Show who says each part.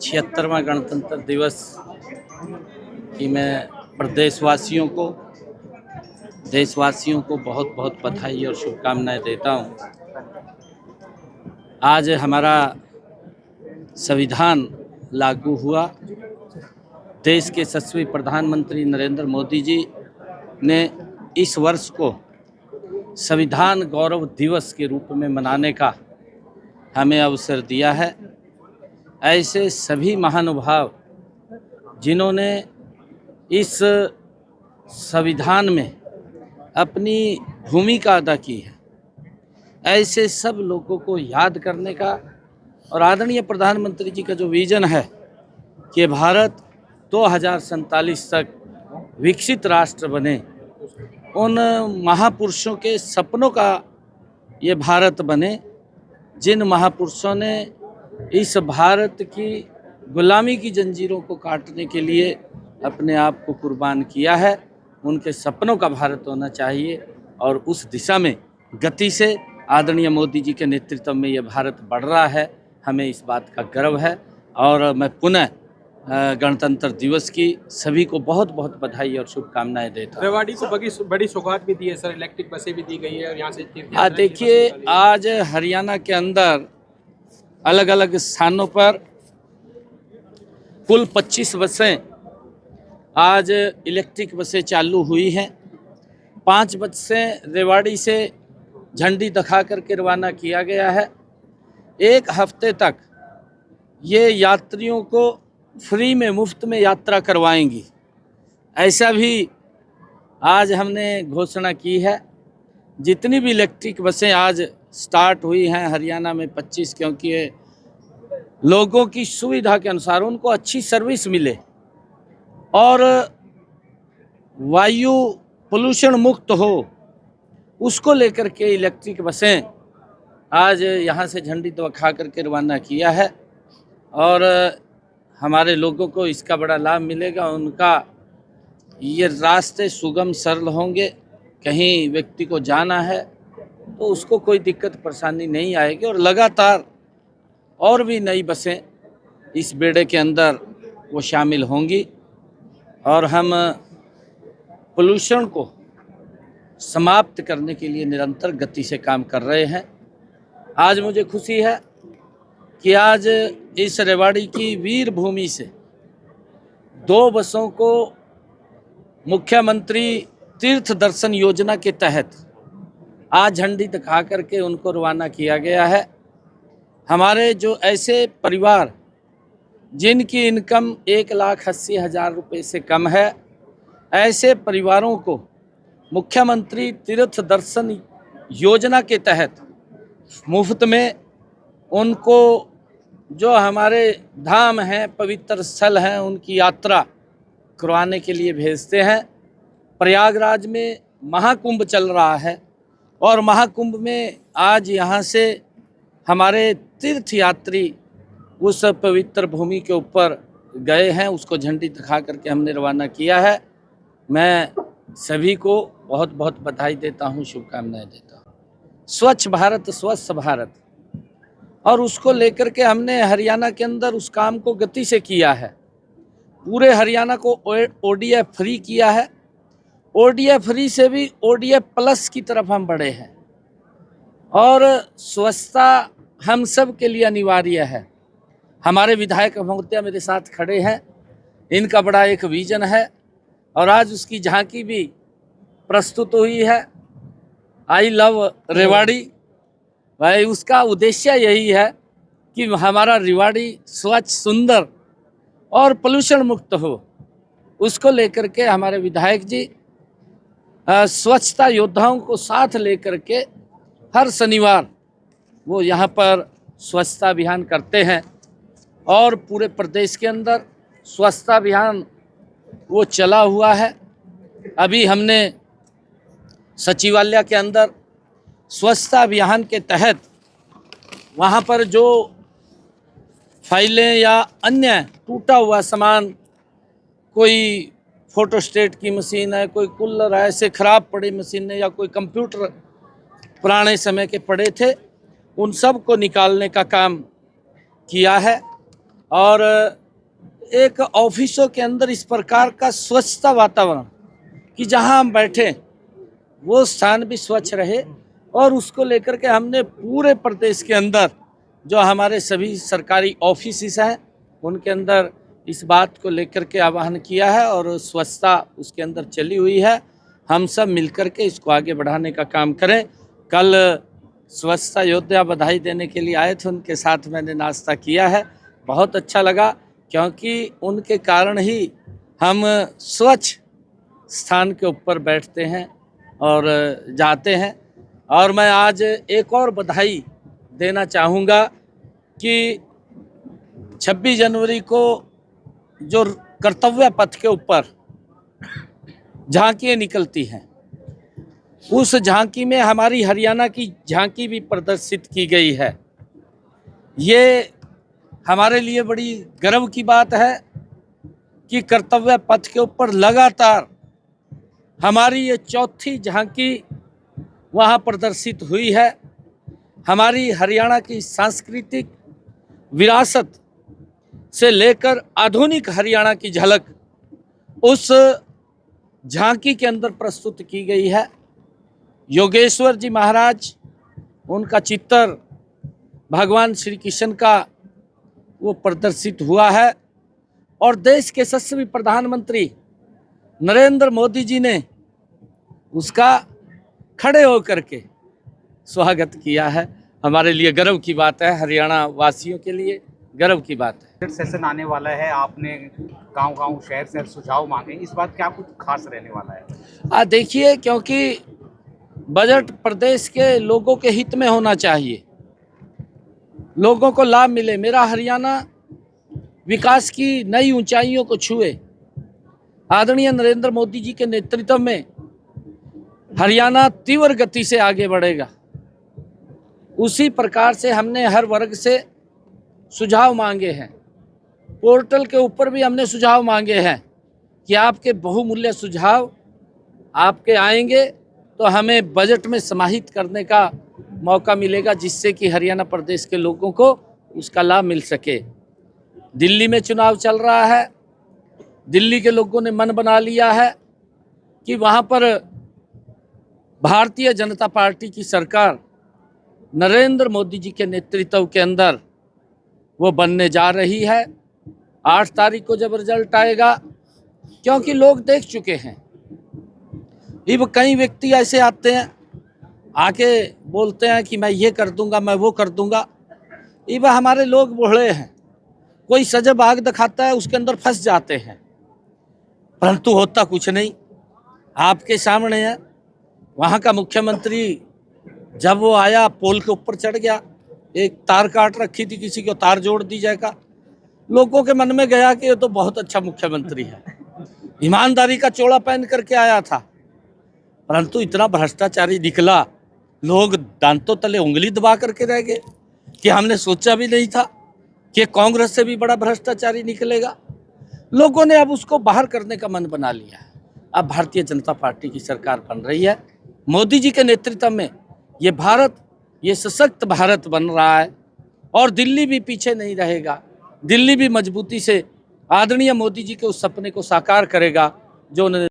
Speaker 1: 76वां गणतंत्र दिवस की मैं प्रदेशवासियों को बहुत बहुत बधाई और शुभकामनाएं देता हूं। आज हमारा संविधान लागू हुआ। देश के यशस्वी प्रधानमंत्री नरेंद्र मोदी जी ने इस वर्ष को संविधान गौरव दिवस के रूप में मनाने का हमें अवसर दिया है। ऐसे सभी महानुभाव जिन्होंने इस संविधान में अपनी भूमिका अदा की है, ऐसे सब लोगों को याद करने का और आदरणीय प्रधानमंत्री जी का जो विज़न है कि भारत 2047 तक विकसित राष्ट्र बने, उन महापुरुषों के सपनों का ये भारत बने जिन महापुरुषों ने इस भारत की गुलामी की जंजीरों को काटने के लिए अपने आप को कुर्बान किया है। उनके सपनों का भारत होना चाहिए और उस दिशा में गति से आदरणीय मोदी जी के नेतृत्व में ये भारत बढ़ रहा है। हमें इस बात का गर्व है और मैं पुनः गणतंत्र दिवस की सभी को बहुत बहुत बधाई और शुभकामनाएं देता हूँ।
Speaker 2: रेवाड़ी को बड़ी सौगात भी दी है सर, इलेक्ट्रिक बसें भी दी गई है और यहाँ से
Speaker 1: देखिए, आज हरियाणा के अंदर अलग अलग स्थानों पर कुल 25 बसें आज इलेक्ट्रिक बसें चालू हुई हैं। 5 बसें रेवाड़ी से झंडी दिखा करके रवाना किया गया है। एक हफ्ते तक ये यात्रियों को फ्री में मुफ्त में यात्रा करवाएंगी, ऐसा भी आज हमने घोषणा की है। जितनी भी इलेक्ट्रिक बसें आज स्टार्ट हुई हैं हरियाणा में 25, क्योंकि लोगों की सुविधा के अनुसार उनको अच्छी सर्विस मिले और वायु पोल्यूशन मुक्त हो, उसको लेकर के इलेक्ट्रिक बसें आज यहाँ से झंडी दिखा करके रवाना किया है और हमारे लोगों को इसका बड़ा लाभ मिलेगा। उनका ये रास्ते सुगम सरल होंगे। कहीं व्यक्ति को जाना है तो उसको कोई दिक्कत परेशानी नहीं आएगी और लगातार और भी नई बसें इस बेड़े के अंदर वो शामिल होंगी और हम पोल्यूशन को समाप्त करने के लिए निरंतर गति से काम कर रहे हैं। आज मुझे खुशी है कि आज इस रेवाड़ी की वीर भूमि से 2 बसों को मुख्यमंत्री तीर्थ दर्शन योजना के तहत आज झंडी दिखा करके उनको रवाना किया गया है। हमारे जो ऐसे परिवार जिनकी इनकम 1,80,000 रुपये से कम है, ऐसे परिवारों को मुख्यमंत्री तीर्थ दर्शन योजना के तहत मुफ्त में उनको जो हमारे धाम हैं, पवित्र स्थल हैं, उनकी यात्रा करवाने के लिए भेजते हैं। प्रयागराज में महाकुंभ चल रहा है और महाकुंभ में आज यहाँ से हमारे तीर्थ यात्री उस पवित्र भूमि के ऊपर गए हैं, उसको झंडी दिखा करके हमने रवाना किया है। मैं सभी को बहुत बहुत बधाई देता हूँ, शुभकामनाएं देता हूँ। स्वच्छ भारत स्वस्थ भारत, और उसको लेकर के हमने हरियाणा के अंदर उस काम को गति से किया है। पूरे हरियाणा को ODF फ्री किया है। ODF फ्री से भी ODF प्लस की तरफ हम बढ़े हैं और स्वच्छता हम सब के लिए अनिवार्य है। हमारे विधायक महोदय मेरे साथ खड़े हैं, इनका बड़ा एक विजन है और आज उसकी झांकी भी प्रस्तुत हुई है, आई लव रेवाड़ी। भाई, उसका उद्देश्य यही है कि हमारा रेवाड़ी स्वच्छ, सुंदर और पोल्यूशन मुक्त हो। उसको लेकर के हमारे विधायक जी स्वच्छता योद्धाओं को साथ लेकर के हर शनिवार वो यहाँ पर स्वच्छता अभियान करते हैं और पूरे प्रदेश के अंदर स्वच्छता अभियान वो चला हुआ है। अभी हमने सचिवालय के अंदर स्वच्छता अभियान के तहत वहाँ पर जो फाइलें या अन्य टूटा हुआ सामान, कोई फोटोस्टेट की मशीन है, कोई कूलर है, ऐसे ख़राब पड़ी मशीनें या कोई कंप्यूटर पुराने समय के पड़े थे, उन सब को निकालने का काम किया है। और एक ऑफिसों के अंदर इस प्रकार का स्वच्छता वातावरण कि जहां हम बैठे वो स्थान भी स्वच्छ रहे, और उसको लेकर के हमने पूरे प्रदेश के अंदर जो हमारे सभी सरकारी ऑफिस हैं उनके अंदर इस बात को लेकर के आह्वान किया है, और स्वच्छता उसके अंदर चली हुई है। हम सब मिलकर के इसको आगे बढ़ाने का काम करें। कल स्वच्छता योद्धा बधाई देने के लिए आए थे, उनके साथ मैंने नाश्ता किया है, बहुत अच्छा लगा, क्योंकि उनके कारण ही हम स्वच्छ स्थान के ऊपर बैठते हैं और जाते हैं। और मैं आज एक और बधाई देना चाहूँगा कि 26 जनवरी को जो कर्तव्य पथ के ऊपर झांकियाँ निकलती हैं, उस झांकी में हमारी हरियाणा की झांकी भी प्रदर्शित की गई है। ये हमारे लिए बड़ी गर्व की बात है कि कर्तव्य पथ के ऊपर लगातार हमारी ये चौथी झांकी वहाँ प्रदर्शित हुई है। हमारी हरियाणा की सांस्कृतिक विरासत से लेकर आधुनिक हरियाणा की झलक उस झांकी के अंदर प्रस्तुत की गई है। योगेश्वर जी महाराज, उनका चित्र भगवान श्री कृष्ण का वो प्रदर्शित हुआ है, और देश के यशस्वी प्रधानमंत्री नरेंद्र मोदी जी ने उसका खड़े होकर के स्वागत किया है। हमारे लिए गर्व की बात है, हरियाणा वासियों के लिए गर्व की बात है।
Speaker 3: बजट सेशन आने वाला है, आपने गांव-गांव, शहर-शहर सुझाव मांगे, इस बात क्या कुछ खास रहने वाला है?
Speaker 1: देखिए, क्योंकि बजट प्रदेश के लोगों के हित में होना चाहिए, लोगों को लाभ मिले, मेरा हरियाणा विकास की नई ऊंचाइयों को छुए। आदरणीय नरेंद्र मोदी जी के नेतृत्व में हरियाणा तीव्र गति से आगे बढ़ेगा। उसी प्रकार से हमने हर वर्ग से सुझाव मांगे हैं। पोर्टल के ऊपर भी हमने सुझाव मांगे हैं कि आपके बहुमूल्य सुझाव आपके आएंगे तो हमें बजट में समाहित करने का मौका मिलेगा, जिससे कि हरियाणा प्रदेश के लोगों को उसका लाभ मिल सके। दिल्ली में चुनाव चल रहा है, दिल्ली के लोगों ने मन बना लिया है कि वहाँ पर भारतीय जनता पार्टी की सरकार नरेंद्र मोदी जी के नेतृत्व के अंदर वो बनने जा रही है। 8 तारीख को जब रिजल्ट आएगा, क्योंकि लोग देख चुके हैं, अब कई व्यक्ति ऐसे आते हैं, आके बोलते हैं कि मैं ये कर दूंगा, मैं वो कर दूंगा। अब हमारे लोग बूढ़े हैं, कोई सजग आग दिखाता है, उसके अंदर फंस जाते हैं, परंतु होता कुछ नहीं। आपके सामने है, वहाँ का मुख्यमंत्री जब वो आया, पोल के ऊपर चढ़ गया, एक तार काट रखी थी, किसी को तार जोड़ दी जाएगा। लोगों के मन में गया कि ये तो बहुत अच्छा मुख्यमंत्री है, ईमानदारी का चोला पहन करके आया था, परंतु इतना भ्रष्टाचारी निकला, लोग दांतों तले उंगली दबा करके रह गए कि हमने सोचा भी नहीं था कि कांग्रेस से भी बड़ा भ्रष्टाचारी निकलेगा। लोगों ने अब उसको बाहर करने का मन बना लिया है। अब भारतीय जनता पार्टी की सरकार बन रही है, मोदी जी के नेतृत्व में ये भारत, ये सशक्त भारत बन रहा है, और दिल्ली भी पीछे नहीं रहेगा। दिल्ली भी मजबूती से आदरणीय मोदी जी के उस सपने को साकार करेगा जो उन्होंने